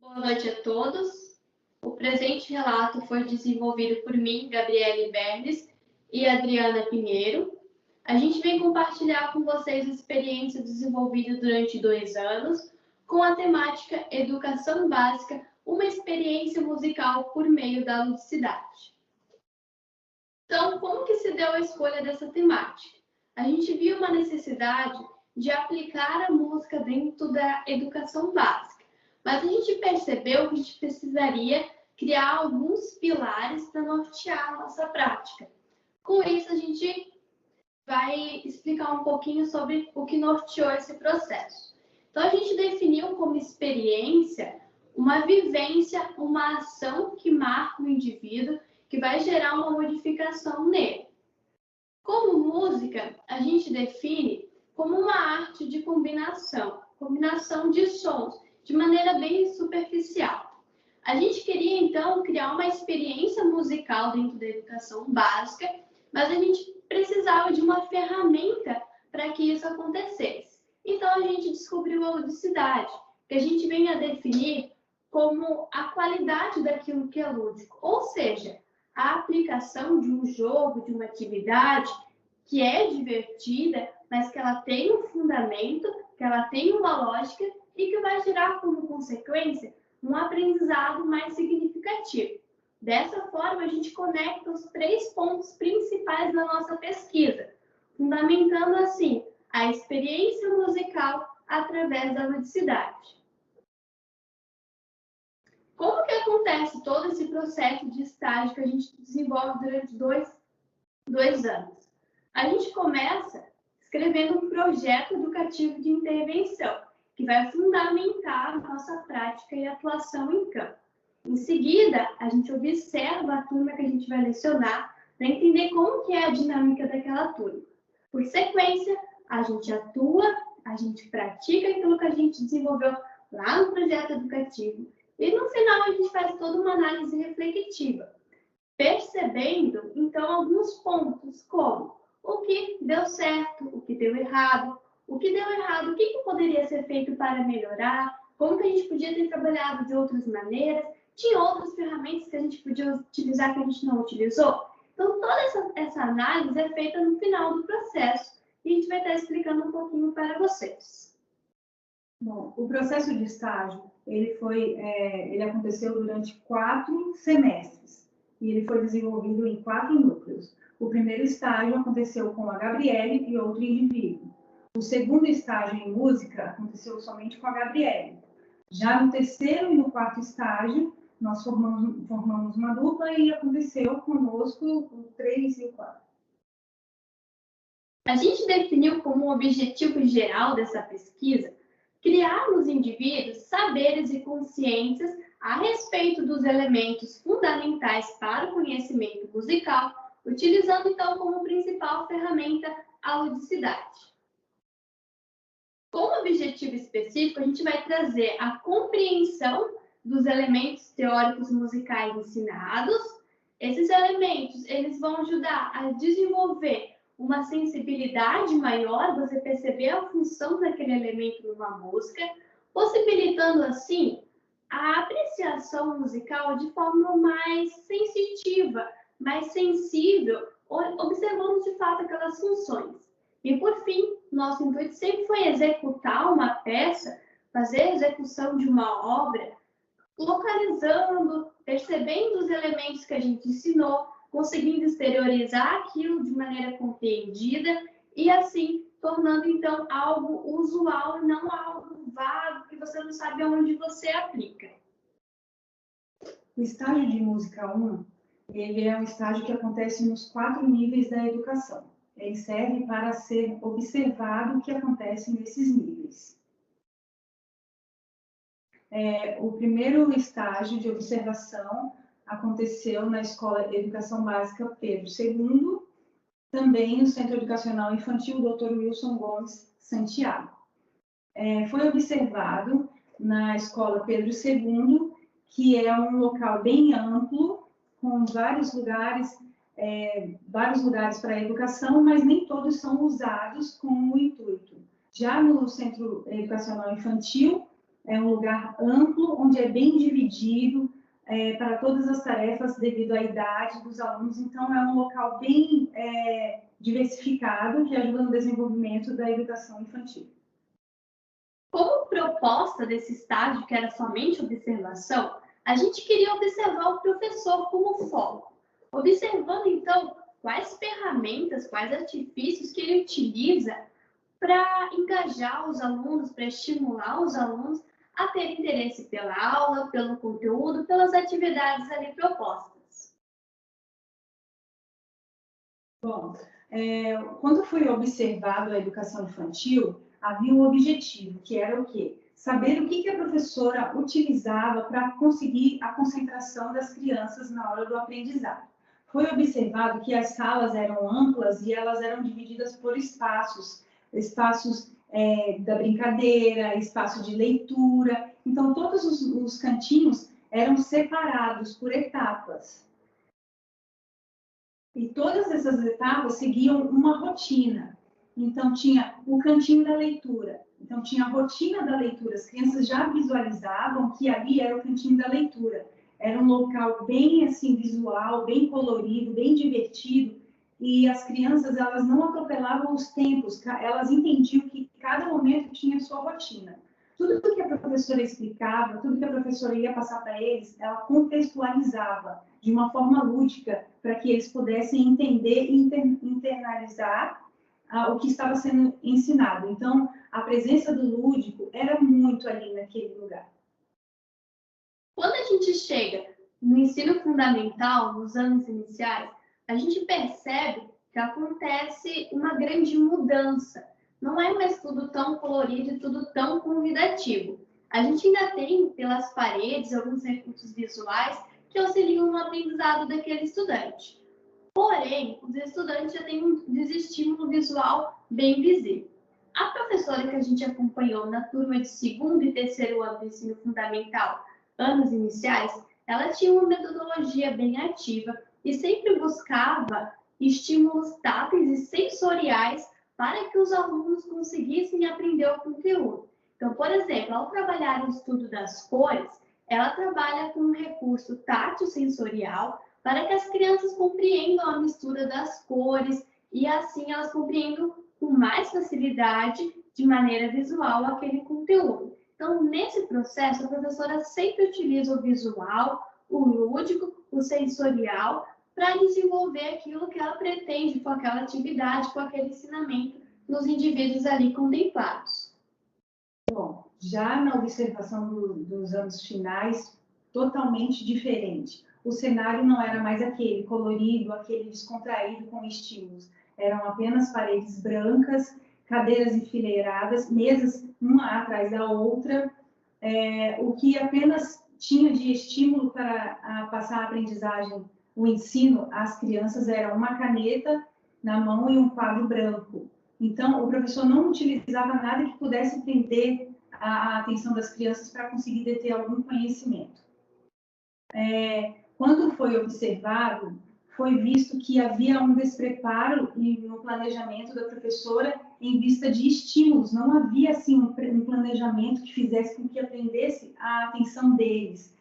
Boa noite a todos. O presente relato foi desenvolvido por mim, Gabriele Bernes e Adriana Pinheiro. A gente vem compartilhar com vocês a experiência desenvolvida durante 2 anos com a temática Educação Básica, uma experiência musical por meio da ludicidade. Então, como que se deu a escolha dessa temática? A gente viu uma necessidade de aplicar a música dentro da educação básica, mas a gente percebeu que a gente precisaria criar alguns pilares para nortear a nossa prática. Com isso, a gente vai explicar um pouquinho sobre o que norteou esse processo. Então, a gente definiu como experiência uma vivência, uma ação que marca o indivíduo, que vai gerar uma modificação nele. Como música, a gente define como uma arte de combinação de sons, de maneira bem superficial. A gente queria, então, criar uma experiência musical dentro da educação básica, mas a gente precisava de uma ferramenta para que isso acontecesse. Então, a gente descobriu a ludicidade, que a gente vem a definir como a qualidade daquilo que é lúdico, ou seja, a aplicação de um jogo, de uma atividade que é divertida, mas que ela tem um fundamento, que ela tem uma lógica e que vai gerar como consequência um aprendizado mais significativo. Dessa forma, a gente conecta os 3 pontos principais da nossa pesquisa, fundamentando assim a experiência musical através da ludicidade. Como que acontece todo esse processo de estágio que a gente desenvolve durante dois anos? A gente começa escrevendo um projeto educativo de intervenção, que vai fundamentar a nossa prática e atuação em campo. Em seguida, a gente observa a turma que a gente vai lecionar para entender como que é a dinâmica daquela turma. Por sequência, a gente atua, a gente pratica aquilo que a gente desenvolveu lá no projeto educativo. E no final a gente faz toda uma análise reflexiva, percebendo então alguns pontos como o que deu certo, o que deu errado, o que poderia ser feito para melhorar, como que a gente podia ter trabalhado de outras maneiras, tinha outras ferramentas que a gente podia utilizar que a gente não utilizou. Então toda essa análise é feita no final do processo e a gente vai estar explicando um pouquinho para vocês. Bom, o processo de estágio, ele aconteceu durante 4 semestres e ele foi desenvolvido em 4 núcleos. O primeiro estágio aconteceu com a Gabriele e outro indivíduo. O segundo estágio em música aconteceu somente com a Gabriele. Já no terceiro e no 4º estágio, nós formamos uma dupla e aconteceu conosco o 3 e o 4. A gente definiu como objetivo geral dessa pesquisa criar nos indivíduos saberes e consciências a respeito dos elementos fundamentais para o conhecimento musical, utilizando então como principal ferramenta a ludicidade. Como objetivo específico, a gente vai trazer a compreensão dos elementos teóricos musicais ensinados. Esses elementos, eles vão ajudar a desenvolver uma sensibilidade maior, você perceber a função daquele elemento numa música, possibilitando assim a apreciação musical de forma mais sensitiva, mais sensível, observando de fato aquelas funções. E por fim, nosso intuito sempre foi executar uma peça, fazer a execução de uma obra, localizando, percebendo os elementos que a gente ensinou, conseguindo exteriorizar aquilo de maneira compreendida e assim tornando então algo usual e não algo vago que você não sabe aonde você aplica. O estágio de música 1, ele é um estágio que acontece nos 4 níveis da educação. Ele serve para ser observado o que acontece nesses níveis. O primeiro estágio de observação aconteceu na Escola Educação Básica Pedro II, também no Centro Educacional Infantil Dr. Wilson Gomes Santiago. Foi observado na Escola Pedro II, que é um local bem amplo, com vários lugares para a educação, mas nem todos são usados com o intuito. Já no Centro Educacional Infantil, é um lugar amplo, onde é bem dividido para todas as tarefas devido à idade dos alunos. Então, é um local bem diversificado, que ajuda no desenvolvimento da educação infantil. Como proposta desse estágio, que era somente observação, a gente queria observar o professor como foco, observando, então, quais ferramentas, quais artifícios que ele utiliza para engajar os alunos, para estimular os alunos a ter interesse pela aula, pelo conteúdo, pelas atividades ali propostas. Bom, quando foi observado a educação infantil, havia um objetivo, que era o quê? Saber o que a professora utilizava para conseguir a concentração das crianças na hora do aprendizado. Foi observado que as salas eram amplas e elas eram divididas por espaços da brincadeira, espaço de leitura. Então, todos os cantinhos eram separados por etapas. E todas essas etapas seguiam uma rotina. Então, tinha o cantinho da leitura. Então, tinha a rotina da leitura. As crianças já visualizavam que ali era o cantinho da leitura. Era um local bem assim visual, bem colorido, bem divertido. E as crianças, elas não atropelavam os tempos. Elas entendiam que cada momento tinha sua rotina. Tudo que a professora explicava, tudo que a professora ia passar para eles, ela contextualizava de uma forma lúdica, para que eles pudessem entender e internalizar o que estava sendo ensinado. Então, a presença do lúdico era muito ali naquele lugar. Quando a gente chega no ensino fundamental, nos anos iniciais, a gente percebe que acontece uma grande mudança. Não é mais tudo tão colorido e tudo tão convidativo. A gente ainda tem, pelas paredes, alguns recursos visuais que auxiliam no aprendizado daquele estudante. Porém, os estudantes já têm um desestímulo visual bem visível. A professora que a gente acompanhou na turma de segundo e terceiro ano do ensino fundamental, anos iniciais, ela tinha uma metodologia bem ativa e sempre buscava estímulos táteis e sensoriais para que os alunos conseguissem aprender o conteúdo. Então, por exemplo, ao trabalhar o estudo das cores, ela trabalha com um recurso tátil sensorial para que as crianças compreendam a mistura das cores e assim elas compreendam com mais facilidade, de maneira visual, aquele conteúdo. Então, nesse processo, a professora sempre utiliza o visual, o lúdico, o sensorial, para desenvolver aquilo que ela pretende com aquela atividade, com aquele ensinamento nos indivíduos ali contemplados. Bom, já na observação dos anos finais, totalmente diferente. O cenário não era mais aquele colorido, aquele descontraído com estímulos. Eram apenas paredes brancas, cadeiras enfileiradas, mesas uma atrás da outra, o que apenas tinha de estímulo para passar a aprendizagem, o ensino às crianças era uma caneta na mão e um quadro branco. Então, o professor não utilizava nada que pudesse prender a atenção das crianças para conseguir deter algum conhecimento. Quando foi observado, foi visto que havia um despreparo no planejamento da professora em vista de estímulos. Não havia, assim, um planejamento que fizesse com que aprendesse a atenção deles.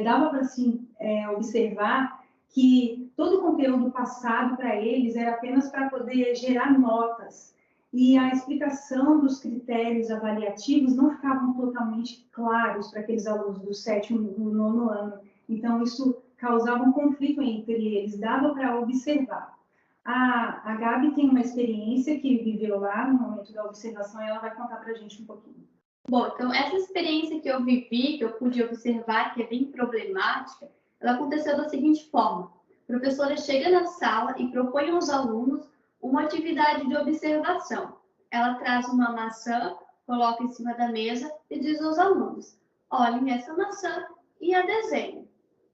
Dava para, assim, observar que todo o conteúdo passado para eles era apenas para poder gerar notas. E a explicação dos critérios avaliativos não ficavam totalmente claros para aqueles alunos do 7º e do 9º ano. Então, isso causava um conflito entre eles, dava para observar. A Gabi tem uma experiência que viveu lá no momento da observação e ela vai contar para a gente um pouquinho. Bom, então essa experiência que eu vivi, que eu pude observar, que é bem problemática, ela aconteceu da seguinte forma. A professora chega na sala e propõe aos alunos uma atividade de observação. Ela traz uma maçã, coloca em cima da mesa e diz aos alunos: olhem essa maçã e a desenhem.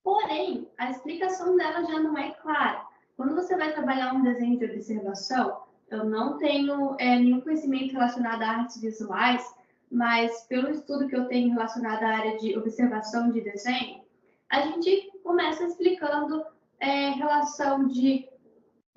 Porém, a explicação dela já não é clara. Quando você vai trabalhar um desenho de observação, eu não tenho nenhum conhecimento relacionado a artes visuais, mas pelo estudo que eu tenho relacionado à área de observação de desenho, a gente começa explicando relação de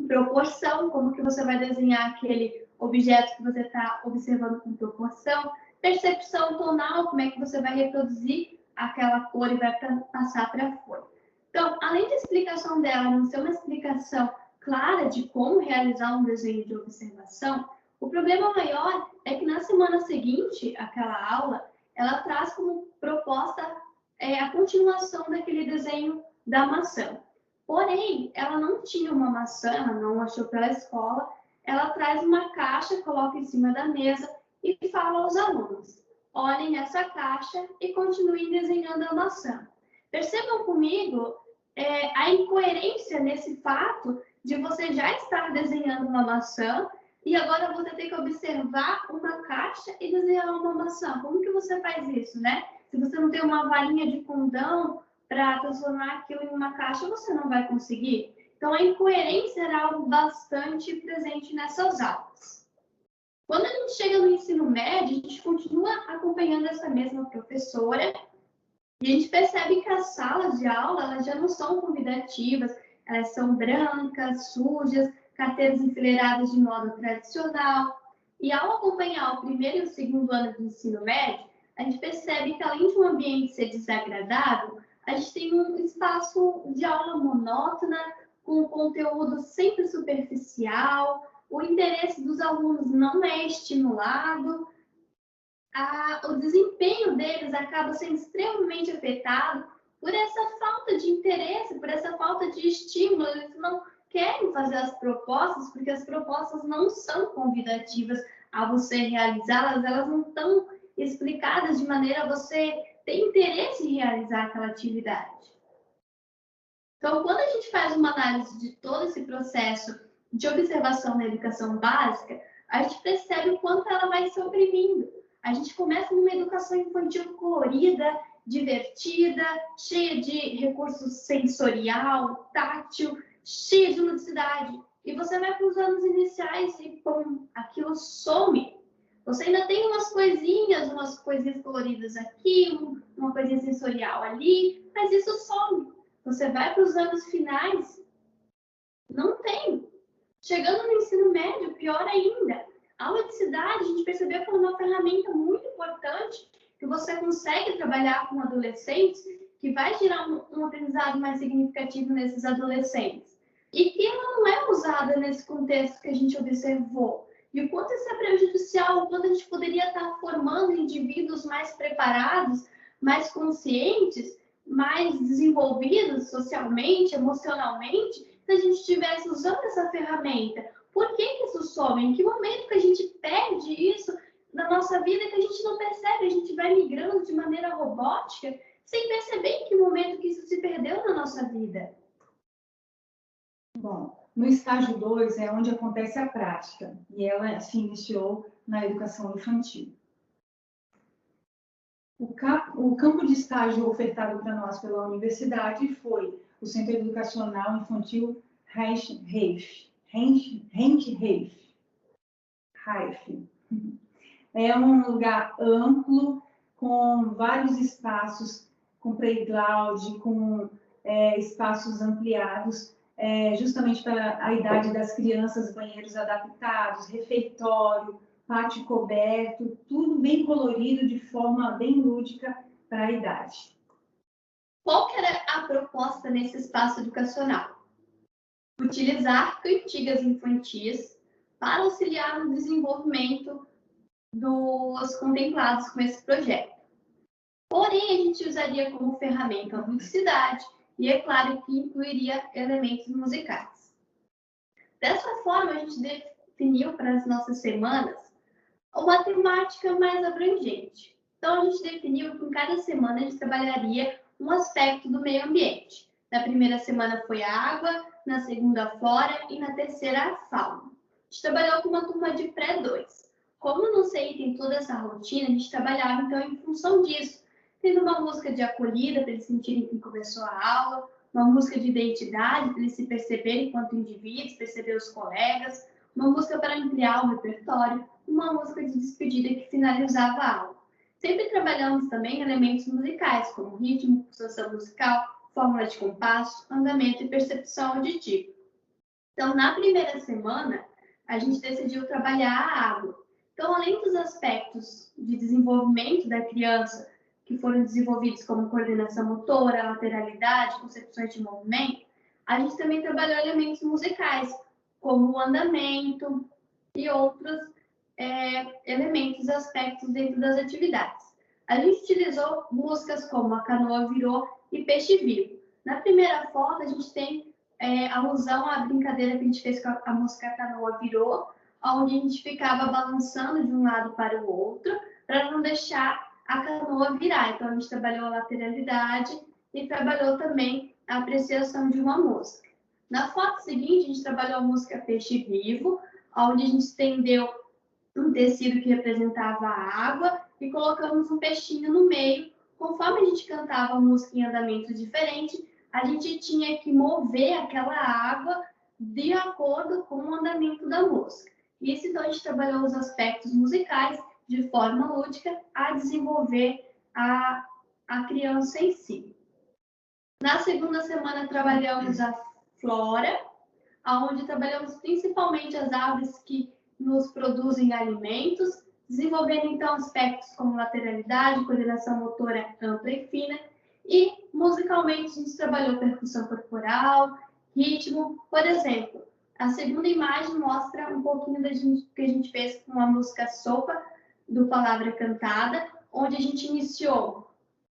proporção, como que você vai desenhar aquele objeto que você está observando com proporção. percepção tonal, como é que você vai reproduzir aquela cor e vai passar para a folha. Então, além da explicação dela não ser uma explicação clara de como realizar um desenho de observação, o problema maior é que na semana seguinte, aquela aula, ela traz como proposta a continuação daquele desenho da maçã. Porém, ela não tinha uma maçã, ela não achou pela escola, ela traz uma caixa, coloca em cima da mesa e fala aos alunos: olhem essa caixa e continuem desenhando a maçã. Percebam comigo a incoerência nesse fato de você já estar desenhando uma maçã e agora você tem que observar uma caixa e desenhar uma maçã. Como que você faz isso, né? Se você não tem uma varinha de condão para transformar aquilo em uma caixa, você não vai conseguir. Então, a incoerência era algo bastante presente nessas aulas. Quando a gente chega no ensino médio, a gente continua acompanhando essa mesma professora e a gente percebe que as salas de aula elas já não são convidativas, elas são brancas, sujas, carteiras enfileiradas de modo tradicional. E ao acompanhar o primeiro e o segundo ano do ensino médio, a gente percebe que além de um ambiente ser desagradável, a gente tem um espaço de aula monótona, com conteúdo sempre superficial, o interesse dos alunos não é estimulado, o desempenho deles acaba sendo extremamente afetado por essa falta de interesse, por essa falta de estímulo. Eles não querem fazer as propostas porque as propostas não são convidativas a você realizá-las, elas não estão explicadas de maneira a você ter interesse em realizar aquela atividade. Então, quando a gente faz uma análise de todo esse processo de observação na educação básica, a gente percebe o quanto ela vai se oprimindo. A gente começa numa educação infantil colorida, divertida, cheia de recursos sensorial, tátil, cheia de ludicidade. E você vai para os anos iniciais e, pum, aquilo some. Você ainda tem umas coisinhas coloridas aqui, uma coisinha sensorial ali, mas isso some. Você vai para os anos finais, não tem. Chegando no ensino médio, pior ainda. A ludicidade, a gente percebeu que é uma ferramenta muito importante que você consegue trabalhar com adolescentes, que vai gerar um aprendizado mais significativo nesses adolescentes. E que ela não é usada nesse contexto que a gente observou. E o quanto isso é prejudicial, o quanto a gente poderia estar formando indivíduos mais preparados, mais conscientes, mais desenvolvidos socialmente, emocionalmente, se a gente estivesse usando essa ferramenta. Por que isso some? Em que momento que a gente perde isso na nossa vida que a gente não percebe? A gente vai migrando de maneira robótica sem perceber em que momento que isso se perdeu na nossa vida. Bom, no estágio 2 é onde acontece a prática, e ela se iniciou na educação infantil. O campo de estágio ofertado para nós pela universidade foi o Centro Educacional Infantil Reif. É um lugar amplo, com vários espaços, com playground, com espaços ampliados, justamente para a idade das crianças, banheiros adaptados, refeitório, pátio coberto, tudo bem colorido, de forma bem lúdica para a idade. Qual que era a proposta nesse espaço educacional? Utilizar cantigas infantis para auxiliar no desenvolvimento dos contemplados com esse projeto. Porém, a gente usaria como ferramenta a ludicidade e, é claro, que incluiria elementos musicais. Dessa forma, a gente definiu para as nossas semanas uma temática mais abrangente. Então, a gente definiu que em cada semana a gente trabalharia um aspecto do meio ambiente. Na primeira semana foi a água, na segunda a flora e na terceira a fauna. A gente trabalhou com uma turma de pré-2. Como no CI tem toda essa rotina, a gente trabalhava então em função disso, tendo uma música de acolhida para eles sentirem que começou a aula, uma música de identidade para eles se perceberem enquanto indivíduos, perceber os colegas, uma música para ampliar o repertório, uma música de despedida que finalizava a aula. Sempre trabalhamos também elementos musicais, como ritmo, pulsação musical, fórmula de compasso, andamento e percepção auditiva. Então, na primeira semana, a gente decidiu trabalhar a água. Então, além dos aspectos de desenvolvimento da criança, que foram desenvolvidos como coordenação motora, lateralidade, concepções de movimento, a gente também trabalhou elementos musicais, como o andamento e outros elementos, aspectos dentro das atividades. A gente utilizou músicas como A Canoa Virou e Peixe Vivo. Na primeira foto, a gente tem alusão à brincadeira que a gente fez com a música A Canoa Virou, onde a gente ficava balançando de um lado para o outro, para não deixar a canoa virar. Então, a gente trabalhou a lateralidade e trabalhou também a apreciação de uma música. Na foto seguinte, a gente trabalhou a música Peixe Vivo, onde a gente estendeu um tecido que representava a água e colocamos um peixinho no meio. Conforme a gente cantava a música em andamento diferente, a gente tinha que mover aquela água de acordo com o andamento da música. Isso, então, a gente trabalhou os aspectos musicais de forma lúdica a desenvolver a criança em si. Na segunda semana, trabalhamos a flora, onde trabalhamos principalmente as árvores que nos produzem alimentos, desenvolvendo, então, aspectos como lateralidade, coordenação motora ampla e fina, e, musicalmente, a gente trabalhou percussão corporal, ritmo. Por exemplo, a segunda imagem mostra um pouquinho do que a gente fez com a música Sopa, do Palavra Cantada, onde a gente iniciou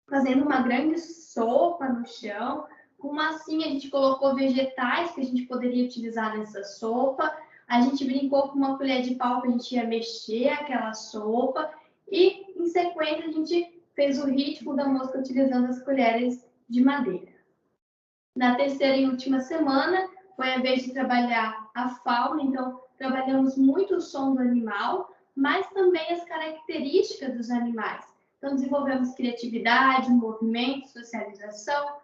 fazendo uma grande sopa no chão. Com uma massinha, a gente colocou vegetais que a gente poderia utilizar nessa sopa. A gente brincou com uma colher de pau que a gente ia mexer aquela sopa. E, em sequência, a gente fez o ritmo da música utilizando as colheres de madeira. Na terceira e última semana, foi a vez de trabalhar a fauna. Então, trabalhamos muito o som do animal, mas também as características dos animais. Então, desenvolvemos criatividade, movimento, socialização.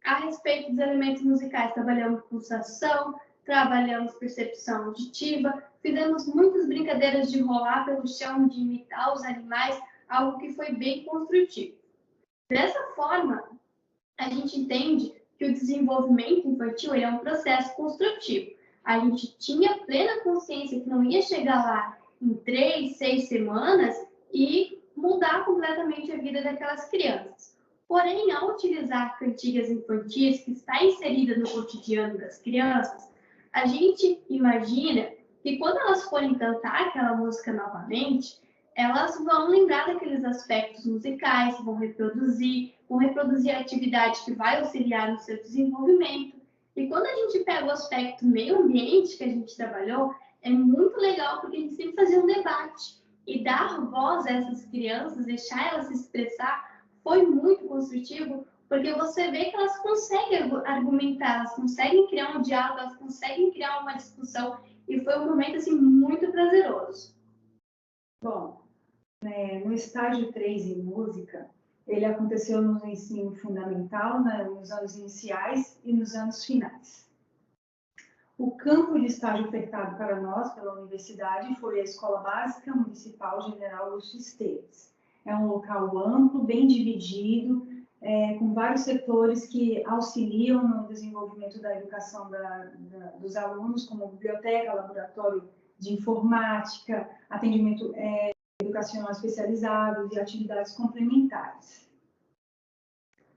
A respeito dos elementos musicais, trabalhamos pulsação, trabalhamos percepção auditiva, fizemos muitas brincadeiras de rolar pelo chão, de imitar os animais, algo que foi bem construtivo. Dessa forma, a gente entende que o desenvolvimento infantil é um processo construtivo. A gente tinha plena consciência que não ia chegar lá em 3, 6 semanas e mudar completamente a vida daquelas crianças. Porém, ao utilizar cantigas infantis, que está inserida no cotidiano das crianças, a gente imagina que quando elas forem cantar aquela música novamente, elas vão lembrar daqueles aspectos musicais, vão reproduzir a atividade que vai auxiliar no seu desenvolvimento. E quando a gente pega o aspecto meio ambiente que a gente trabalhou, é muito legal porque a gente sempre fazia um debate. E dar voz a essas crianças, deixar elas se expressar, foi muito construtivo, porque você vê que elas conseguem argumentar, elas conseguem criar um diálogo, elas conseguem criar uma discussão, e foi um momento assim, muito prazeroso. Bom, no estágio 3 em música, ele aconteceu no ensino fundamental, nos anos iniciais e nos anos finais. O campo de estágio ofertado para nós pela universidade foi a Escola Básica Municipal General Lúcio Esteves. É um local amplo, bem dividido, com vários setores que auxiliam no desenvolvimento da educação dos alunos, como biblioteca, laboratório de informática, atendimento educacional especializado e atividades complementares.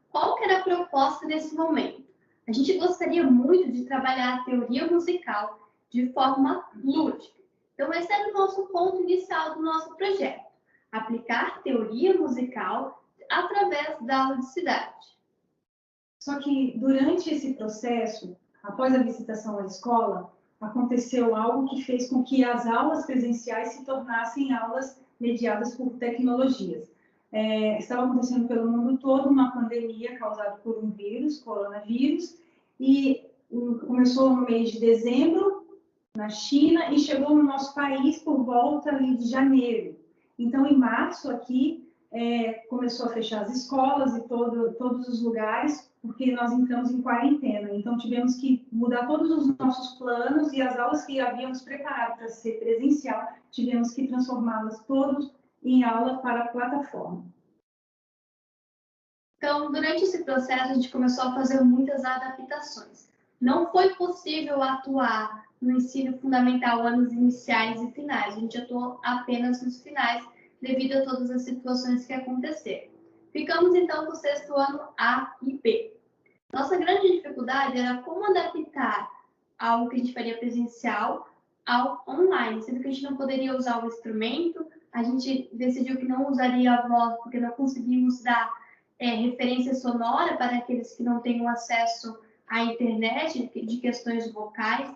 Qual que era a proposta nesse momento? A gente gostaria muito de trabalhar a teoria musical de forma lúdica. Então, esse era o nosso ponto inicial do nosso projeto. Aplicar teoria musical através da ludicidade. Só que, durante esse processo, após a visitação à escola, aconteceu algo que fez com que as aulas presenciais se tornassem aulas mediadas por tecnologias. Estava acontecendo pelo mundo todo uma pandemia causada por um vírus, coronavírus, e começou no mês de dezembro, na China, e chegou no nosso país por volta ali de janeiro. Então, em março, aqui, começou a fechar as escolas e todos os lugares, porque nós entramos em quarentena. Então, tivemos que mudar todos os nossos planos e as aulas que havíamos preparado para ser presencial, tivemos que transformá-las todas em aula para a plataforma. Então, durante esse processo, a gente começou a fazer muitas adaptações. não foi possível atuar no ensino fundamental, anos iniciais e finais. A gente atuou apenas nos finais, devido a todas as situações que aconteceram. Ficamos, então, com o 6º ano A e B. Nossa grande dificuldade era como adaptar algo que a gente faria presencial ao online, sendo que a gente não poderia usar o instrumento, a gente decidiu que não usaria a voz, porque não conseguimos dar referência sonora para aqueles que não tenham acesso à internet, de questões vocais.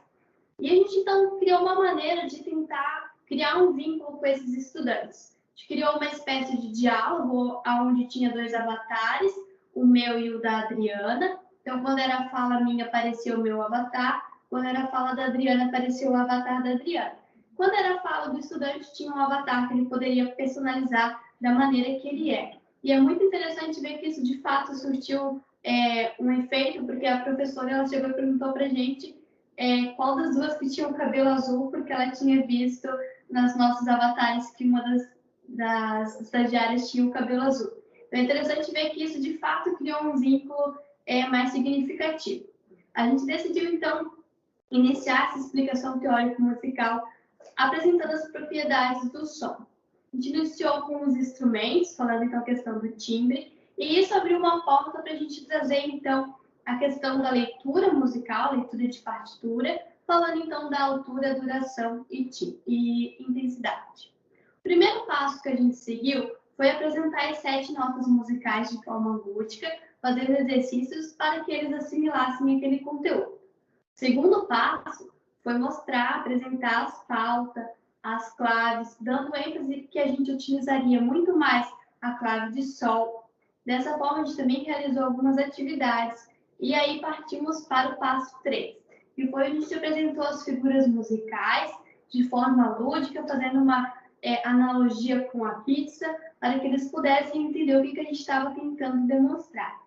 E a gente, então, criou uma maneira de tentar criar um vínculo com esses estudantes. A gente criou uma espécie de diálogo, onde tinha 2 avatares, o meu e o da Adriana. Então, quando era a fala minha, aparecia o meu avatar. Quando era a fala da Adriana, aparecia o avatar da Adriana. Quando era a fala do estudante, tinha um avatar que ele poderia personalizar da maneira que ele é. E é muito interessante ver que isso, de fato, surtiu um efeito, porque a professora ela chegou e perguntou para a gente qual das duas que tinha o cabelo azul, porque ela tinha visto nas nossos avatares que uma das estagiárias tinha o cabelo azul. Então, é interessante ver que isso, de fato, criou um vínculo mais significativo. A gente decidiu, então, iniciar essa explicação teórico-musical apresentando as propriedades do som. A gente iniciou com os instrumentos, falando, então, a questão do timbre, e isso abriu uma porta para a gente trazer, então, a questão da leitura musical, leitura de partitura, falando, então, da altura, duração e intensidade. O primeiro passo que a gente seguiu foi apresentar as 7 notas musicais de forma lúdica, fazendo exercícios para que eles assimilassem aquele conteúdo. O segundo passo foi mostrar, apresentar as pautas, as claves, dando ênfase que a gente utilizaria muito mais a clave de sol. Dessa forma, a gente também realizou algumas atividades. E aí partimos para o passo 3, que foi a gente apresentou as figuras musicais de forma lúdica, fazendo uma analogia com a pizza, para que eles pudessem entender o que a gente estava tentando demonstrar.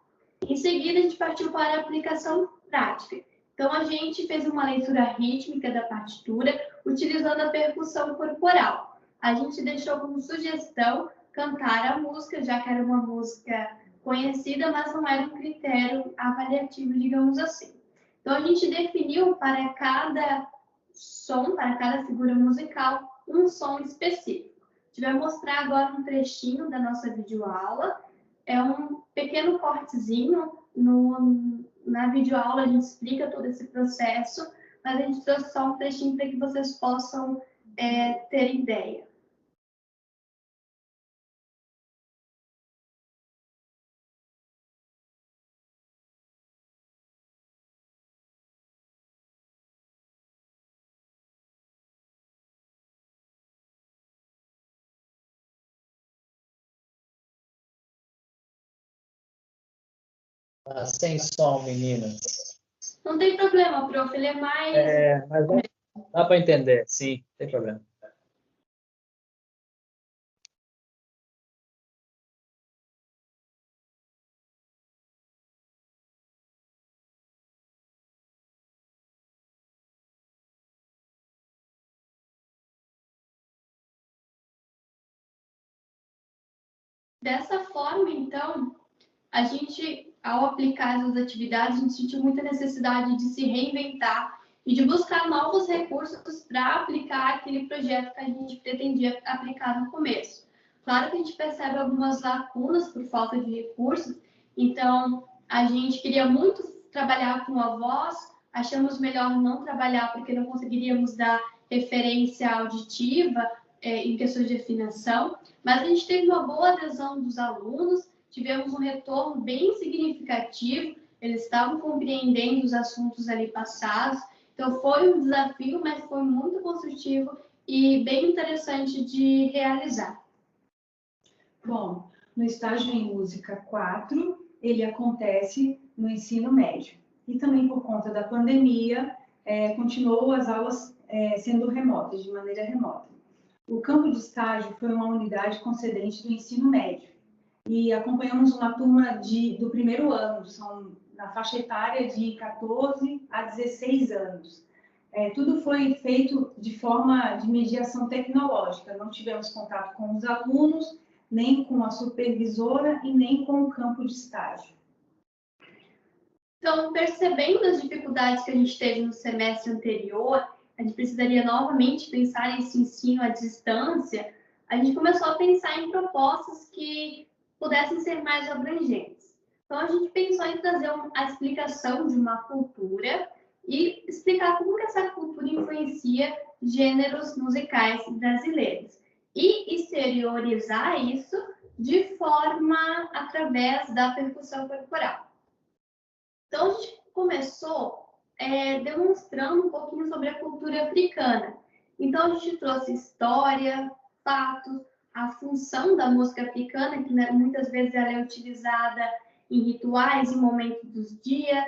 Em seguida, a gente partiu para a aplicação prática. Então, a gente fez uma leitura rítmica da partitura, utilizando a percussão corporal. A gente deixou como sugestão cantar a música, já que era uma música conhecida, mas não era um critério avaliativo, digamos assim. Então, a gente definiu para cada som, para cada figura musical, um som específico. A gente vai mostrar agora um trechinho da nossa videoaula. É um pequeno cortezinho. Na videoaula a gente explica todo esse processo, mas a gente trouxe só um trechinho para que vocês possam ter ideia. Sem som, meninas. Não tem problema, prof. Ele é mais... Mas dá para entender, sim, não tem problema. Dessa forma, então, a gente, ao aplicar essas atividades, a gente sentiu muita necessidade de se reinventar e de buscar novos recursos para aplicar aquele projeto que a gente pretendia aplicar no começo. Claro que a gente percebe algumas lacunas por falta de recursos, então a gente queria muito trabalhar com a voz, achamos melhor não trabalhar porque não conseguiríamos dar referência auditiva em questões de afinação, mas a gente teve uma boa adesão dos alunos, tivemos um retorno bem significativo, eles estavam compreendendo os assuntos ali passados, então foi um desafio, mas foi muito construtivo e bem interessante de realizar. Bom, no estágio em música 4, ele acontece no ensino médio. E também por conta da pandemia, continuou as aulas sendo remotas, de maneira remota. O campo de estágio foi uma unidade concedente do ensino médio. E acompanhamos uma turma do primeiro ano, são na faixa etária de 14 a 16 anos. Tudo foi feito de forma de mediação tecnológica, não tivemos contato com os alunos, nem com a supervisora e nem com o campo de estágio. Então, percebendo as dificuldades que a gente teve no semestre anterior, a gente precisaria novamente pensar nesse ensino à distância, a gente começou a pensar em propostas que pudessem ser mais abrangentes. Então, a gente pensou em trazer a explicação de uma cultura e explicar como que essa cultura influencia gêneros musicais brasileiros. E exteriorizar isso de forma através da percussão corporal. Então, a gente começou demonstrando um pouquinho sobre a cultura africana. Então, a gente trouxe história, fatos, a função da música africana, que muitas vezes ela é utilizada em rituais, em momentos do dia,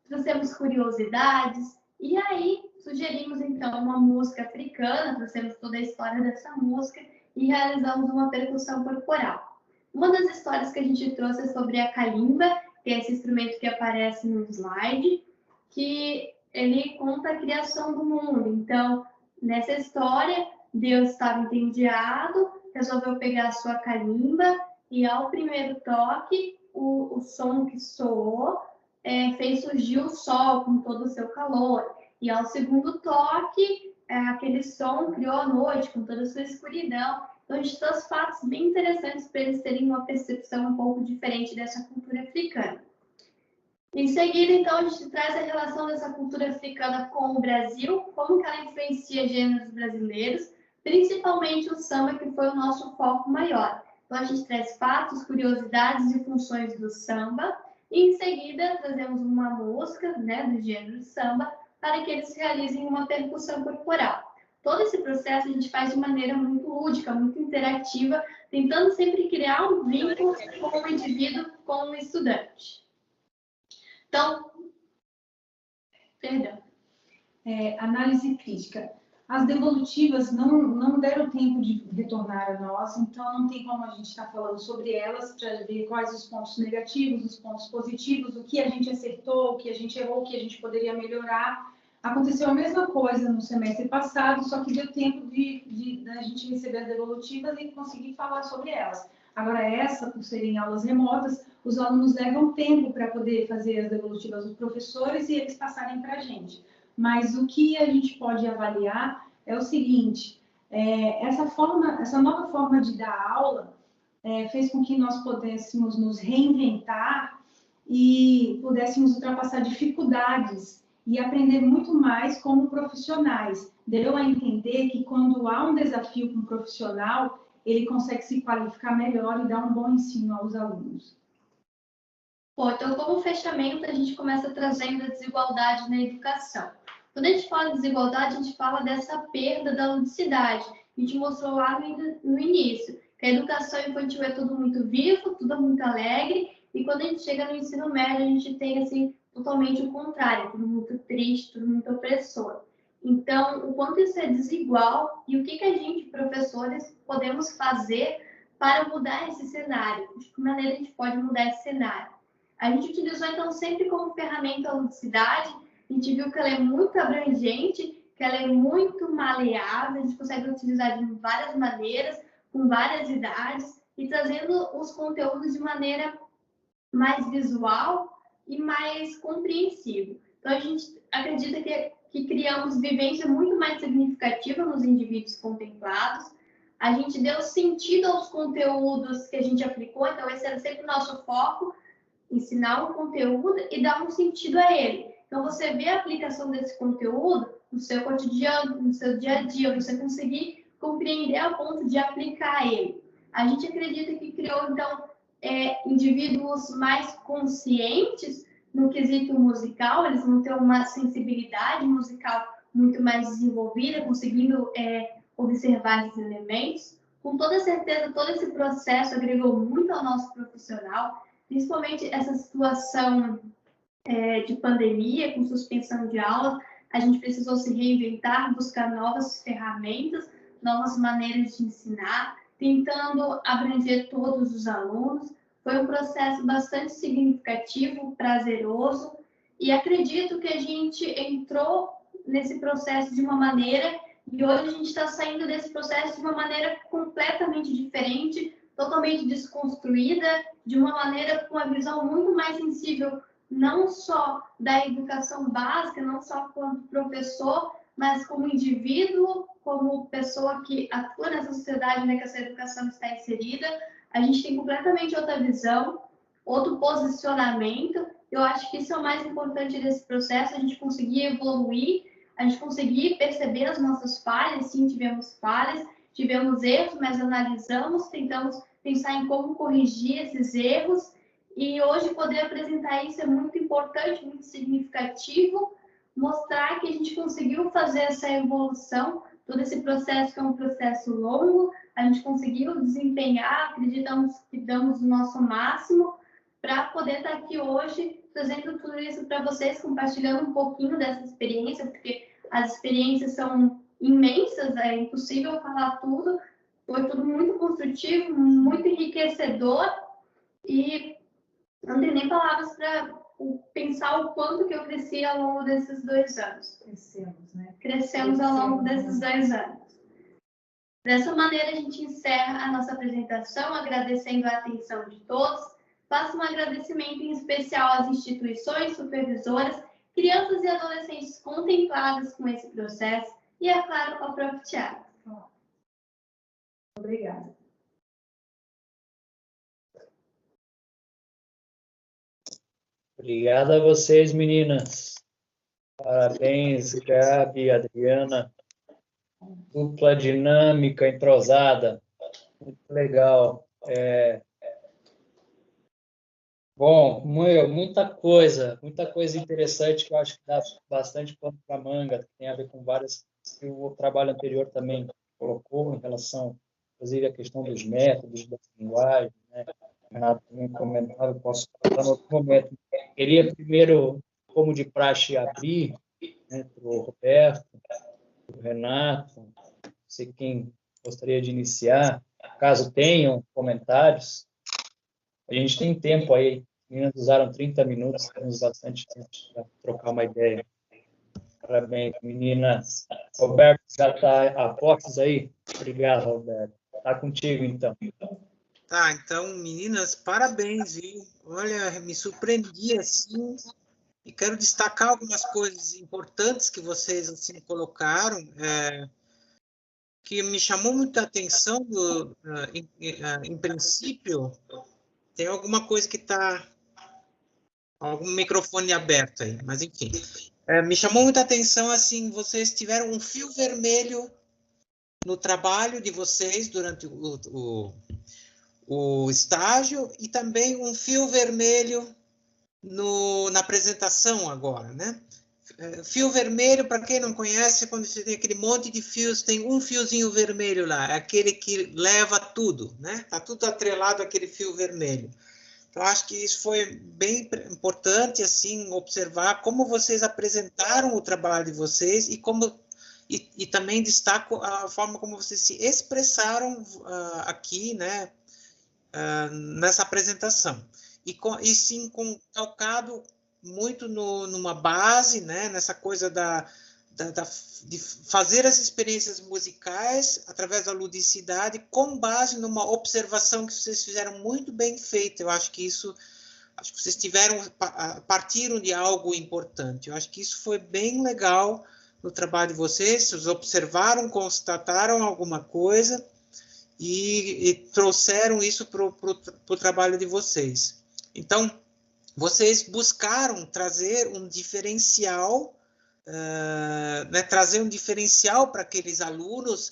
trouxemos curiosidades, e aí sugerimos, então, uma música africana, trouxemos toda a história dessa música e realizamos uma percussão corporal. Uma das histórias que a gente trouxe é sobre a kalimba, que é esse instrumento que aparece no slide, que ele conta a criação do mundo. Então, nessa história, Deus estava entediado, resolveu pegar a sua kalimba e, ao primeiro toque, o som que soou fez surgir o sol com todo o seu calor. E, ao segundo toque, aquele som criou a noite com toda a sua escuridão. Então, a gente trouxe fatos bem interessantes para eles terem uma percepção um pouco diferente dessa cultura africana. Em seguida, então, a gente traz a relação dessa cultura africana com o Brasil, como que ela influencia gêneros brasileiros, principalmente o samba, que foi o nosso foco maior. Então, a gente traz fatos, curiosidades e funções do samba, e em seguida trazemos uma música, do gênero samba, para que eles realizem uma percussão corporal. Todo esse processo a gente faz de maneira muito lúdica, muito interativa, tentando sempre criar um vínculo com o indivíduo, com o estudante. Então, perdão. Análise crítica. As devolutivas não deram tempo de retornar a nós, então não tem como a gente estar falando sobre elas para ver quais os pontos negativos, os pontos positivos, o que a gente acertou, o que a gente errou, o que a gente poderia melhorar. Aconteceu a mesma coisa no semestre passado, só que deu tempo de a gente receber as devolutivas e conseguir falar sobre elas. Agora, essa, por serem aulas remotas, os alunos levam tempo para poder fazer as devolutivas dos professores e eles passarem para a gente. Mas o que a gente pode avaliar é o seguinte, essa nova forma de dar aula fez com que nós pudéssemos nos reinventar e pudéssemos ultrapassar dificuldades e aprender muito mais como profissionais. Deu a entender que quando há um desafio com um profissional, ele consegue se qualificar melhor e dar um bom ensino aos alunos. Então, como fechamento, a gente começa trazendo a desigualdade na educação. Quando a gente fala de desigualdade, a gente fala dessa perda da ludicidade. A gente mostrou lá no início, que a educação infantil é tudo muito vivo, tudo muito alegre, e quando a gente chega no ensino médio, a gente tem, assim, totalmente o contrário, tudo muito triste, tudo muito opressor. Então, o quanto isso é desigual e o que a gente, professores, podemos fazer para mudar esse cenário? De que maneira a gente pode mudar esse cenário? A gente utilizou, então, sempre como ferramenta a ludicidade. A gente viu que ela é muito abrangente, que ela é muito maleável, a gente consegue utilizar de várias maneiras, com várias idades, e trazendo os conteúdos de maneira mais visual e mais compreensível. Então, a gente acredita que criamos vivência muito mais significativa nos indivíduos contemplados. A gente deu sentido aos conteúdos que a gente aplicou, então esse era sempre o nosso foco, ensinar o conteúdo e dar um sentido a ele. Então, você vê a aplicação desse conteúdo no seu cotidiano, no seu dia a dia, você conseguir compreender a ponto de aplicar ele. A gente acredita que criou, então, indivíduos mais conscientes no quesito musical, eles vão ter uma sensibilidade musical muito mais desenvolvida, conseguindo observar esses elementos. Com toda certeza, todo esse processo agregou muito ao nosso profissional, principalmente essa situação de pandemia, com suspensão de aulas, a gente precisou se reinventar, buscar novas ferramentas, novas maneiras de ensinar, tentando abranger todos os alunos. Foi um processo bastante significativo, prazeroso, e acredito que a gente entrou nesse processo de uma maneira, e hoje a gente está saindo desse processo de uma maneira completamente diferente, totalmente desconstruída, de uma maneira com uma visão muito mais sensível não só da educação básica, não só como professor, mas como indivíduo, como pessoa que atua nessa sociedade, né, que essa educação está inserida. A gente tem completamente outra visão, outro posicionamento. Eu acho que isso é o mais importante desse processo, a gente conseguir evoluir, a gente conseguir perceber as nossas falhas. Sim, tivemos falhas, tivemos erros, mas analisamos, tentamos pensar em como corrigir esses erros, e hoje poder apresentar isso é muito importante, muito significativo, mostrar que a gente conseguiu fazer essa evolução, todo esse processo que é um processo longo, a gente conseguiu desempenhar, acreditamos que damos o nosso máximo para poder estar aqui hoje trazendo tudo isso para vocês, compartilhando um pouquinho dessa experiência, porque as experiências são imensas, é impossível falar tudo. Foi tudo muito construtivo, muito enriquecedor, e não tenho nem palavras para pensar o quanto que eu cresci ao longo desses 2 anos. Crescemos, né? Crescemos ao longo desses 2 anos. Dessa maneira, a gente encerra a nossa apresentação, agradecendo a atenção de todos. Faço um agradecimento em especial às instituições supervisoras, crianças e adolescentes contempladas com esse processo e, é claro, ao próprio Thiago. Obrigada. Obrigado a vocês, meninas. Parabéns, Gabi, Adriana. Dupla dinâmica, entrosada. Muito legal. Bom, muita coisa interessante que eu acho que dá bastante pano para manga, que tem a ver com várias que o trabalho anterior também colocou em relação, inclusive, à questão dos métodos, da linguagem, né? O Renato também comentava, eu posso falar em outro momento. Queria primeiro, como de praxe, abrir, né, para o Roberto, para o Renato, não sei quem gostaria de iniciar, caso tenham comentários. A gente tem tempo aí, as meninas usaram 30 minutos, temos bastante tempo para trocar uma ideia. Parabéns, meninas. Roberto, já está a postos aí? Obrigado, Roberto. Está contigo, então. Tá, então, meninas, parabéns, viu? Olha, me surpreendi, assim, e quero destacar algumas coisas importantes que vocês, assim, colocaram, que me chamou muita atenção, em princípio, tem alguma coisa que está, algum microfone aberto aí, mas enfim. Me chamou muita atenção, assim, vocês tiveram um fio vermelho no trabalho de vocês durante o estágio e também um fio vermelho na apresentação agora, né? Fio vermelho, para quem não conhece, quando você tem aquele monte de fios, tem um fiozinho vermelho lá, é aquele que leva tudo, né? Tá tudo atrelado àquele fio vermelho. Então, acho que isso foi bem importante, assim, observar como vocês apresentaram o trabalho de vocês e também destaco a forma como vocês se expressaram aqui, né? Nessa apresentação. E sim, calcado muito numa base, né, nessa coisa de fazer as experiências musicais através da ludicidade, com base numa observação que vocês fizeram muito bem feita. Eu acho que vocês partiram de algo importante. Eu acho que isso foi bem legal no trabalho de vocês. Vocês observaram, constataram alguma coisa e trouxeram isso para o trabalho de vocês. Então, vocês buscaram trazer um diferencial, né, trazer um diferencial para aqueles alunos,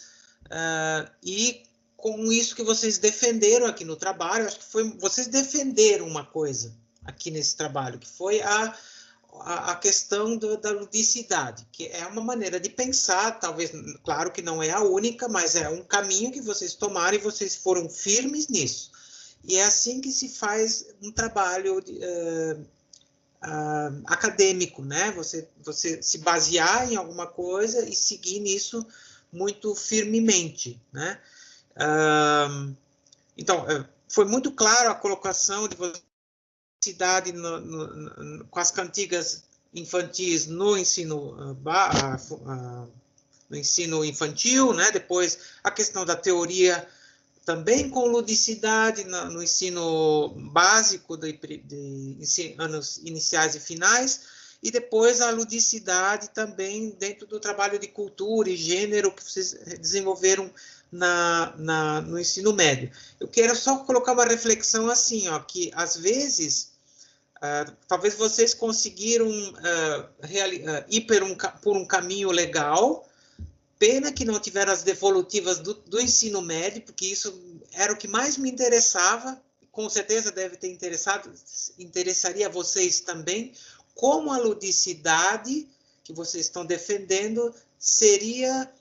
e com isso que vocês defenderam aqui no trabalho, acho que vocês defenderam uma coisa aqui nesse trabalho, que foi a questão da ludicidade, que é uma maneira de pensar, talvez, claro que não é a única, mas é um caminho que vocês tomaram e vocês foram firmes nisso. E é assim que se faz um trabalho acadêmico, né? Você se basear em alguma coisa e seguir nisso muito firmemente, né? Então, foi muito claro a colocação de cidade com as cantigas infantis no ensino no ensino infantil, né? Depois a questão da teoria também com ludicidade no ensino básico de anos iniciais e finais, e depois a ludicidade também dentro do trabalho de cultura e gênero que vocês desenvolveram no ensino médio. Eu quero só colocar uma reflexão assim, ó, que às vezes, talvez vocês conseguiram ir por um caminho legal. Pena que não tiveram as devolutivas do ensino médio, porque isso era o que mais me interessava, com certeza deve ter interessaria a vocês também, como a ludicidade que vocês estão defendendo seria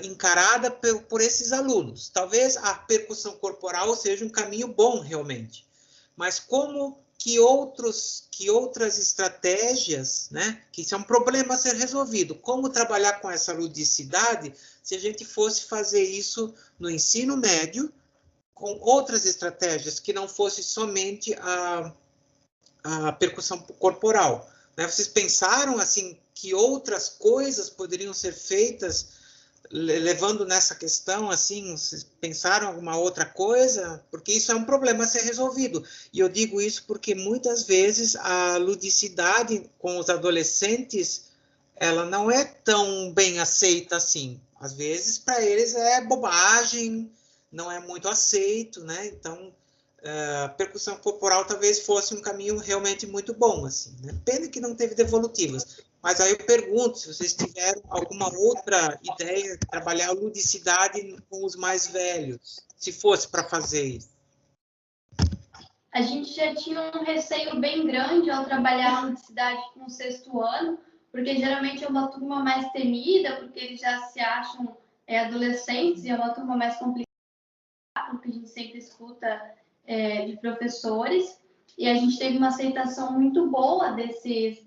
encarada por esses alunos. Talvez a percussão corporal seja um caminho bom, realmente, mas como que outras estratégias, né, que isso é um problema a ser resolvido, como trabalhar com essa ludicidade se a gente fosse fazer isso no ensino médio, com outras estratégias que não fosse somente a percussão corporal, né? Vocês pensaram assim que outras coisas poderiam ser feitas levando nessa questão, assim, vocês pensaram alguma outra coisa? Porque isso é um problema a ser resolvido. E eu digo isso porque muitas vezes a ludicidade com os adolescentes, ela não é tão bem aceita assim. Às vezes, para eles é bobagem, não é muito aceito, né? Então, a percussão corporal talvez fosse um caminho realmente muito bom, assim, né? Pena que não teve devolutivas. Mas aí eu pergunto se vocês tiveram alguma outra ideia de trabalhar a ludicidade com os mais velhos, se fosse para fazer isso. A gente já tinha um receio bem grande ao trabalhar a ludicidade com o 6º ano, porque geralmente é uma turma mais temida, porque eles já se acham adolescentes, e é uma turma mais complicada, porque a gente sempre escuta de professores, e a gente teve uma aceitação muito boa desses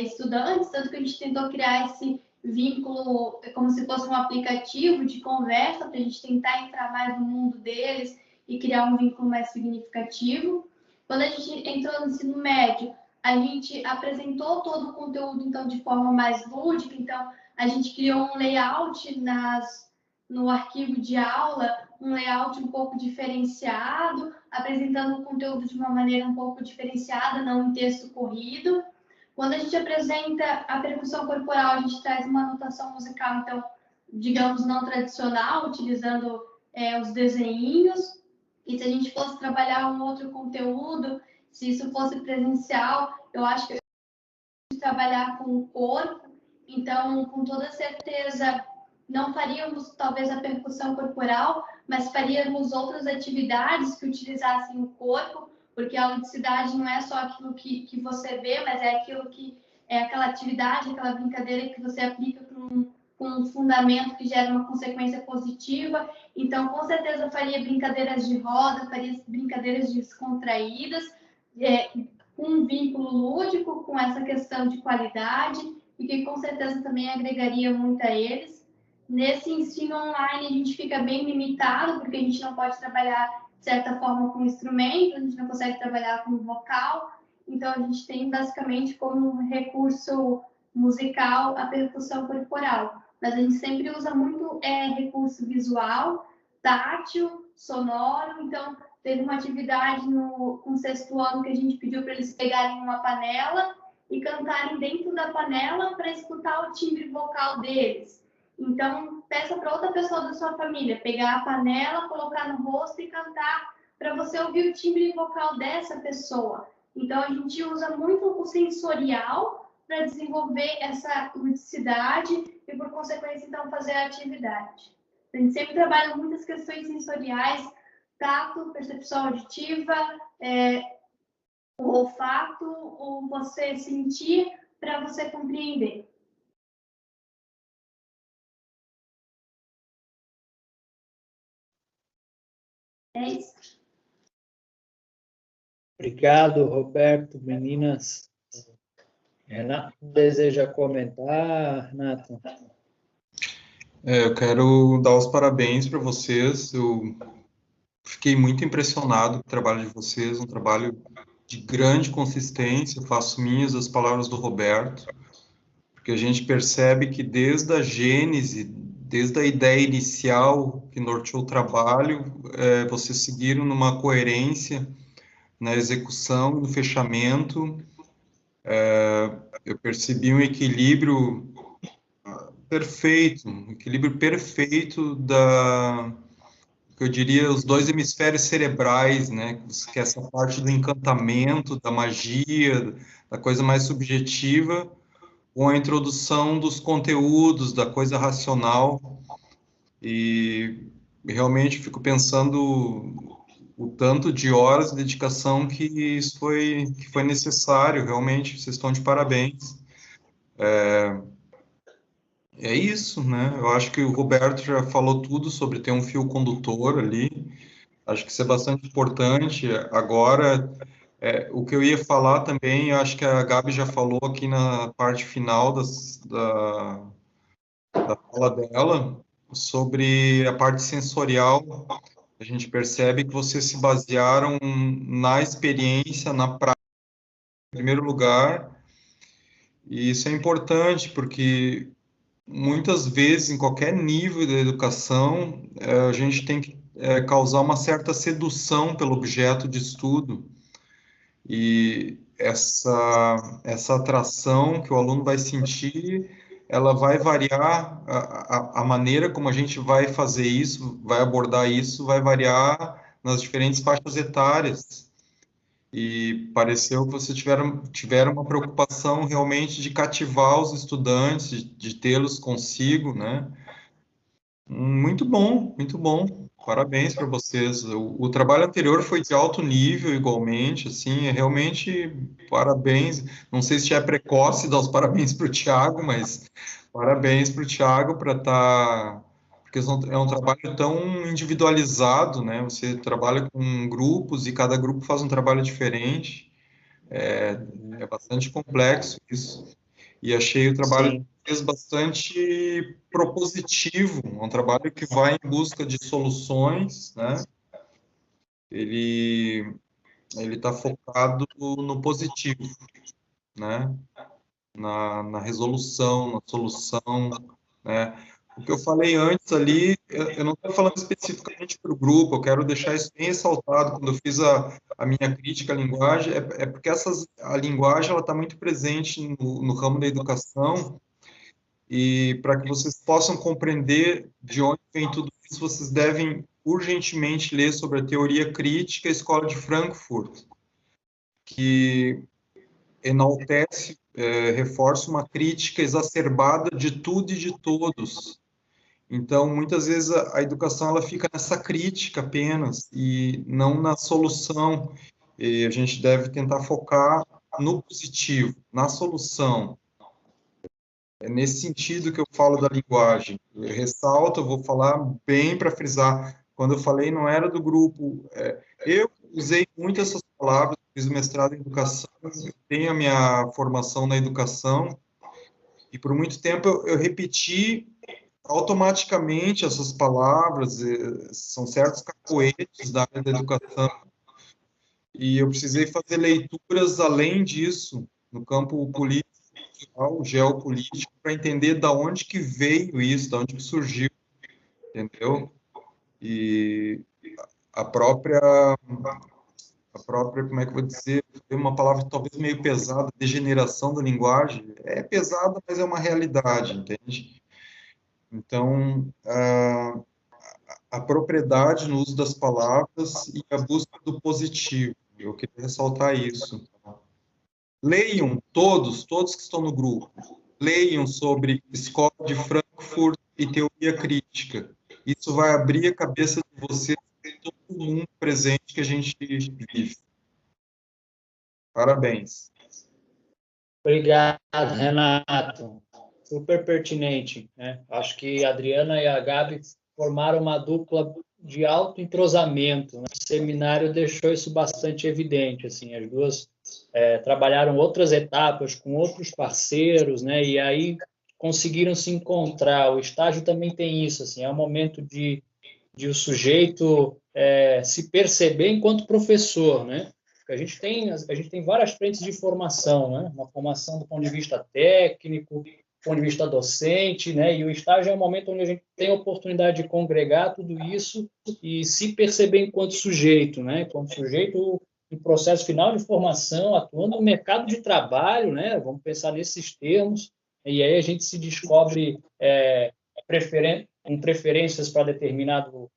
estudantes, tanto que a gente tentou criar esse vínculo como se fosse um aplicativo de conversa, para a gente tentar entrar mais no mundo deles e criar um vínculo mais significativo. Quando a gente entrou no ensino médio, a gente apresentou todo o conteúdo, então, de forma mais lúdica, então, a gente criou um layout no arquivo de aula, um layout um pouco diferenciado, apresentando o conteúdo de uma maneira um pouco diferenciada, não em texto corrido. Quando a gente apresenta a percussão corporal, a gente traz uma notação musical, então, digamos, não tradicional, utilizando os desenhinhos. E se a gente fosse trabalhar um outro conteúdo, se isso fosse presencial, eu acho que trabalhar com o corpo, então, com toda certeza, não faríamos talvez a percussão corporal, mas faríamos outras atividades que utilizassem o corpo, porque a ludicidade não é só aquilo que você vê, mas é aquilo que é aquela atividade, aquela brincadeira que você aplica com um fundamento que gera uma consequência positiva. Então, com certeza, faria brincadeiras de roda, faria brincadeiras descontraídas, com um vínculo lúdico, com essa questão de qualidade, e que com certeza também agregaria muito a eles. Nesse ensino online, a gente fica bem limitado, porque a gente não pode trabalhar, de certa forma, com instrumento, a gente não consegue trabalhar com vocal, então a gente tem basicamente como recurso musical a percussão corporal, mas a gente sempre usa muito recurso visual, tátil, sonoro. Então teve uma atividade com o 6º ano que a gente pediu para eles pegarem uma panela e cantarem dentro da panela para escutar o timbre vocal deles. Então, peça para outra pessoa da sua família pegar a panela, colocar no rosto e cantar para você ouvir o timbre vocal dessa pessoa. Então, a gente usa muito o sensorial para desenvolver essa ludicidade e, por consequência, então, fazer a atividade. A gente sempre trabalha muitas questões sensoriais, tato, percepção auditiva, o olfato, ou você sentir para você compreender. É isso. Obrigado, Roberto. Meninas, Renato deseja comentar, Renato? Eu quero dar os parabéns para vocês. Eu fiquei muito impressionado com o trabalho de vocês, um trabalho de grande consistência. Eu faço minhas as palavras do Roberto, porque a gente percebe que desde a gênese desde a ideia inicial que norteou o trabalho, vocês seguiram numa coerência na execução, no fechamento. Eu percebi um equilíbrio perfeito, que eu diria, os dois hemisférios cerebrais, né? Que é essa parte do encantamento, da magia, da coisa mais subjetiva, com a introdução dos conteúdos, da coisa racional. E realmente fico pensando o tanto de horas de dedicação que foi necessário, realmente, vocês estão de parabéns. É isso, né? Eu acho que o Roberto já falou tudo sobre ter um fio condutor ali. Acho que isso é bastante importante. Agora, o que eu ia falar também, eu acho que a Gabi já falou aqui na parte final da fala dela, sobre a parte sensorial. A gente percebe que vocês se basearam na experiência, na prática, em primeiro lugar, e isso é importante, porque muitas vezes, em qualquer nível da educação, a gente tem que causar uma certa sedução pelo objeto de estudo. E essa atração que o aluno vai sentir, ela vai variar, a maneira como a gente vai fazer isso, vai abordar isso, vai variar nas diferentes faixas etárias. E pareceu que vocês tiveram uma preocupação realmente de cativar os estudantes, de tê-los consigo, né? Muito bom, muito bom. Parabéns para vocês. O trabalho anterior foi de alto nível, igualmente, assim, realmente parabéns. Não sei se é precoce dar os parabéns para o Thiago, mas parabéns para o Thiago para estar. Porque é um trabalho tão individualizado, né? Você trabalha com grupos e cada grupo faz um trabalho diferente. É bastante complexo isso. E achei o trabalho de vocês bastante propositivo, um trabalho que vai em busca de soluções, né? Ele está focado no positivo, né? Na resolução, na solução, né? O que eu falei antes ali, eu não estou falando especificamente para o grupo, eu quero deixar isso bem ressaltado. Quando eu fiz a minha crítica à linguagem, porque a linguagem está muito presente no ramo da educação, e para que vocês possam compreender de onde vem tudo isso, vocês devem urgentemente ler sobre a teoria crítica e a Escola de Frankfurt, que enaltece, reforça uma crítica exacerbada de tudo e de todos. Então, muitas vezes a educação ela fica nessa crítica apenas e não na solução. E a gente deve tentar focar no positivo, na solução. É nesse sentido que eu falo da linguagem. Eu ressalto, eu vou falar bem para frisar. Quando eu falei, não era do grupo. Eu usei muito essas palavras, fiz o mestrado em educação, eu tenho a minha formação na educação, e por muito tempo eu repeti automaticamente essas palavras, são certos cacoetes da área da educação, e eu precisei fazer leituras além disso, no campo político, geopolítico, para entender da onde que veio isso, da onde que surgiu, entendeu? E a própria, como é que eu vou dizer, é uma palavra talvez meio pesada, degeneração da linguagem, é pesada, mas é uma realidade, entende? Então, a propriedade no uso das palavras e a busca do positivo. Eu queria ressaltar isso. Leiam, todos que estão no grupo, leiam sobre Escola de Frankfurt e teoria crítica. Isso vai abrir a cabeça de vocês em todo o mundo presente que a gente vive. Parabéns. Obrigado, Renato. Super pertinente, né? Acho que a Adriana e a Gabi formaram uma dupla de alto entrosamento, né? O seminário deixou isso bastante evidente, assim, as duas trabalharam outras etapas com outros parceiros, né? E aí conseguiram se encontrar. O estágio também tem isso, assim, é um momento de o sujeito se perceber enquanto professor, né? A gente tem várias frentes de formação, né? Uma formação do ponto de vista técnico, ponto de vista docente, né? E o estágio é um momento onde a gente tem a oportunidade de congregar tudo isso e se perceber enquanto sujeito, né? Enquanto sujeito em processo final de formação, atuando no mercado de trabalho, né? Vamos pensar nesses termos, e aí a gente se descobre com preferências para determinado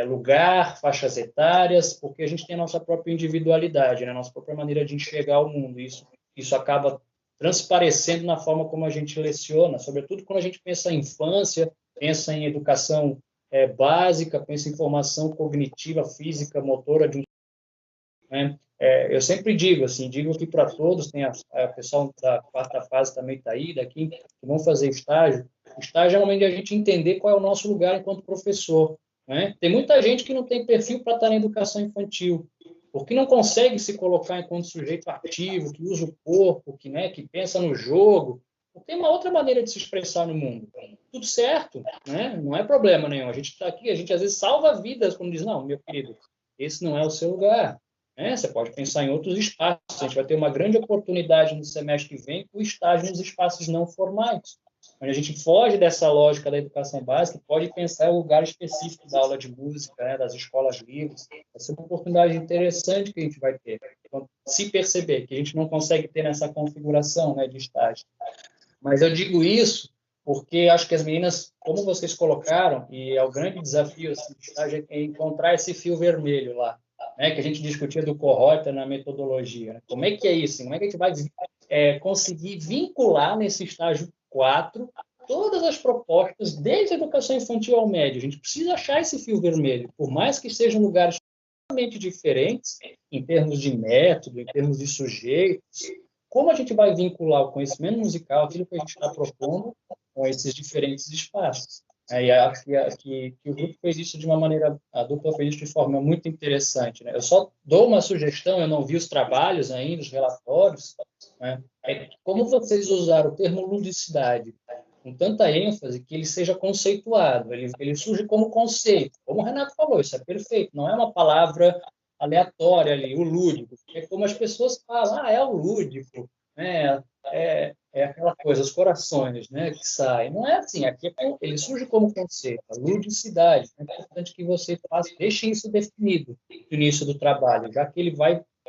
lugar, faixas etárias, porque a gente tem a nossa própria individualidade, né? A nossa própria maneira de enxergar o mundo. Isso acaba transparecendo na forma como a gente leciona, sobretudo quando a gente pensa em infância, pensa em educação básica, pensa em formação cognitiva, física, motora de um, né? Eu sempre digo assim, digo que para todos, tem a pessoal da quarta fase também está aí, daqui, que vão fazer estágio. O estágio é o momento de a gente entender qual é o nosso lugar enquanto professor, né? Tem muita gente que não tem perfil para estar na educação infantil, porque não consegue se colocar enquanto sujeito ativo, que usa o corpo, que pensa no jogo. Tem uma outra maneira de se expressar no mundo. Tudo certo, né? Não é problema nenhum. A gente está aqui, a gente às vezes salva vidas quando diz, não, meu querido, esse não é o seu lugar. Você pode pensar em outros espaços. A gente vai ter uma grande oportunidade no semestre que vem com o estágio nos espaços não formais, onde a gente foge dessa lógica da educação básica e pode pensar em um lugar específico da aula de música, né, das escolas livres. Vai ser uma oportunidade interessante que a gente vai ter. Então, se perceber que a gente não consegue ter nessa configuração, né, de estágio. Mas eu digo isso porque acho que as meninas, como vocês colocaram, e é o grande desafio assim, do estágio, é encontrar esse fio vermelho lá, né, que a gente discutia do Corrota na metodologia. Né? Como é que é isso? Como é que a gente vai conseguir vincular nesse estágio 4 todas as propostas, desde a educação infantil ao médio? A gente precisa achar esse fio vermelho, por mais que sejam lugares totalmente diferentes, em termos de método, em termos de sujeitos, como a gente vai vincular o conhecimento musical, aquilo que a gente está propondo, com esses diferentes espaços? E acho que o grupo fez isso de uma maneira, a dupla fez isso de forma muito interessante. Né? Eu só dou uma sugestão, eu não vi os trabalhos ainda, os relatórios, né? Como vocês usaram o termo ludicidade com tanta ênfase, que ele seja conceituado, ele surge como conceito. Como o Renato falou, isso é perfeito, não é uma palavra aleatória ali, o lúdico. É como as pessoas falam, é o lúdico, né? É aquela coisa, os corações, né, que saem. Não é assim, aqui ele surge como conceito, a ludicidade. É importante que você deixe isso definido no início do trabalho, já que ele,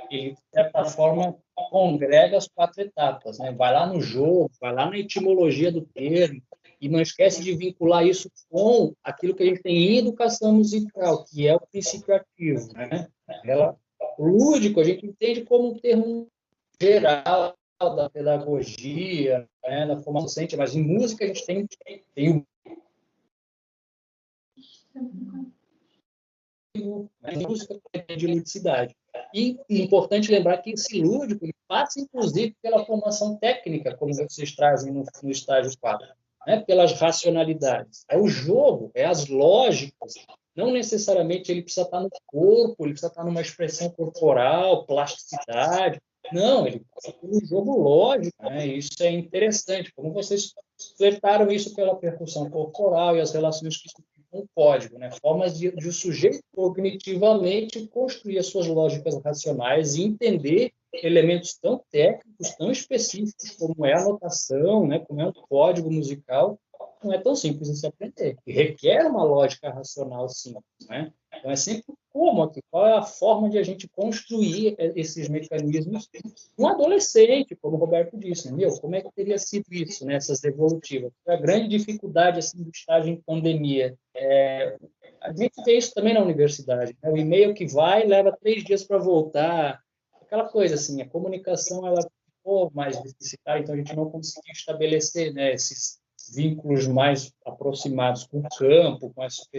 de certa forma, congrega as 4 etapas. Né? Vai lá no jogo, vai lá na etimologia do termo, e não esquece de vincular isso com aquilo que a gente tem em educação musical, que é o princípio ativo. Né? O lúdico a gente entende como um termo geral da pedagogia, né, da formação docente, mas em música a gente tem música de ludicidade. E é importante lembrar que esse lúdico passa, inclusive, pela formação técnica, como vocês trazem no estágio 4, né, pelas racionalidades. É o jogo, é as lógicas. Não necessariamente ele precisa estar no corpo, ele precisa estar numa expressão corporal, plasticidade. Não, ele passa pelo jogo lógico, né? Isso é interessante, como vocês flertaram isso pela percussão corporal e as relações que isso tem com o código, né? Formas de o sujeito cognitivamente construir as suas lógicas racionais e entender elementos tão técnicos, tão específicos, como é a notação, né? Como é o código musical, não é tão simples de se aprender. E requer uma lógica racional simples, né? Então, é sempre como aqui, qual é a forma de a gente construir esses mecanismos. Um adolescente, como o Roberto disse, como é que teria sido isso, né, essas devolutivas? A grande dificuldade assim, do estágio em pandemia. A gente vê isso também na universidade. Né? O e-mail que vai leva 3 dias para voltar. Aquela coisa assim, a comunicação ela ficou mais deficitária, então a gente não conseguiu estabelecer, né, esses vínculos mais aproximados com o campo, com os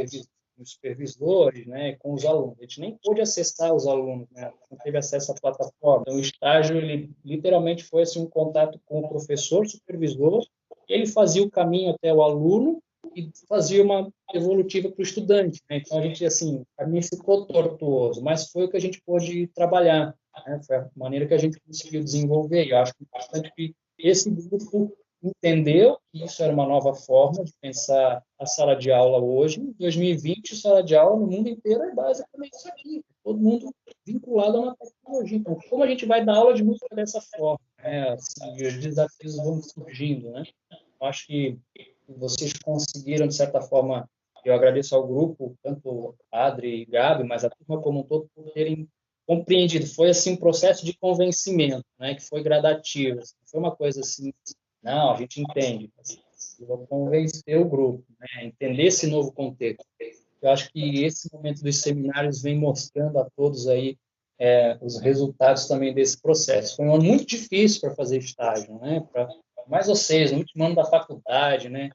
supervisores, né, com os alunos. A gente nem pôde acessar os alunos, né, não teve acesso à plataforma. Então, o estágio, ele literalmente foi assim, um contato com o professor, supervisor, ele fazia o caminho até o aluno e fazia uma evolutiva para o estudante. Né? Então, a gente, assim, o caminho ficou tortuoso, mas foi o que a gente pôde trabalhar. Né? Foi a maneira que a gente conseguiu desenvolver. Eu acho que é importante que esse grupo entendeu que isso era uma nova forma de pensar a sala de aula hoje. Em 2020, a sala de aula no mundo inteiro é basicamente isso aqui. Todo mundo vinculado a uma tecnologia. Então, como a gente vai dar aula de música dessa forma? Assim, os desafios vão surgindo, né? Eu acho que vocês conseguiram, de certa forma, eu agradeço ao grupo, tanto Adri e Gabi, mas a turma como um todo, por terem compreendido. Foi, assim, um processo de convencimento, né, que foi gradativo. Foi uma coisa assim, não, a gente entende. Eu vou convencer o grupo, né, entender esse novo contexto. Eu acho que esse momento dos seminários vem mostrando a todos aí os resultados também desse processo. Foi um ano muito difícil para fazer estágio, né? Mais vocês, no último ano da faculdade, né?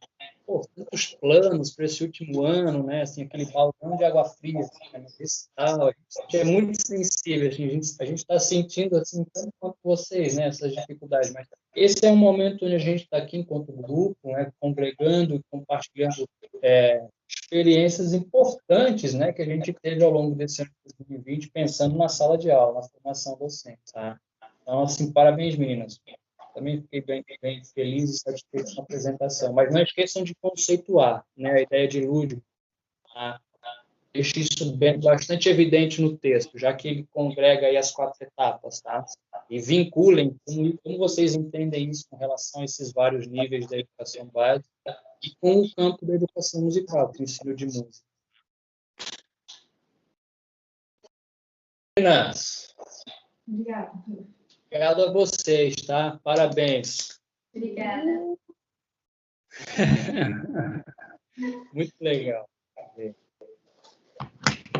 Pô, tantos planos para esse último ano, né? Assim, aquele balão de água fria, assim, medicinal, a gente é muito sensível, assim, a gente está sentindo assim tanto quanto vocês, né? Essas dificuldades, mas esse é um momento onde a gente está aqui enquanto grupo, né? Congregando, compartilhando experiências importantes, né, que a gente teve ao longo desse ano de 2020, pensando na sala de aula, na formação docente, tá? Então, assim, parabéns, meninas. Também fiquei bem feliz e satisfeito com a apresentação. Mas não esqueçam de conceituar, né, a ideia de lúdico. Tá? Deixe isso bastante evidente no texto, já que ele congrega aí as 4 etapas, tá? E vinculem como vocês entendem isso com relação a esses vários níveis da educação básica e com o campo da educação musical, do ensino de música. Meninas, Obrigada. obrigado a vocês, tá? Parabéns. Obrigada. Muito legal.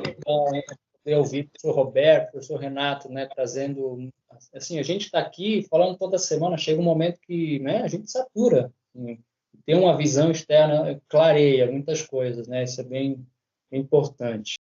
Legal, hein? Eu ouvi o professor Roberto, o professor Renato, né, trazendo... Assim, a gente está aqui falando toda semana, chega um momento que, né, a gente satura. Assim, tem uma visão externa, clareia muitas coisas, né? Isso é bem importante.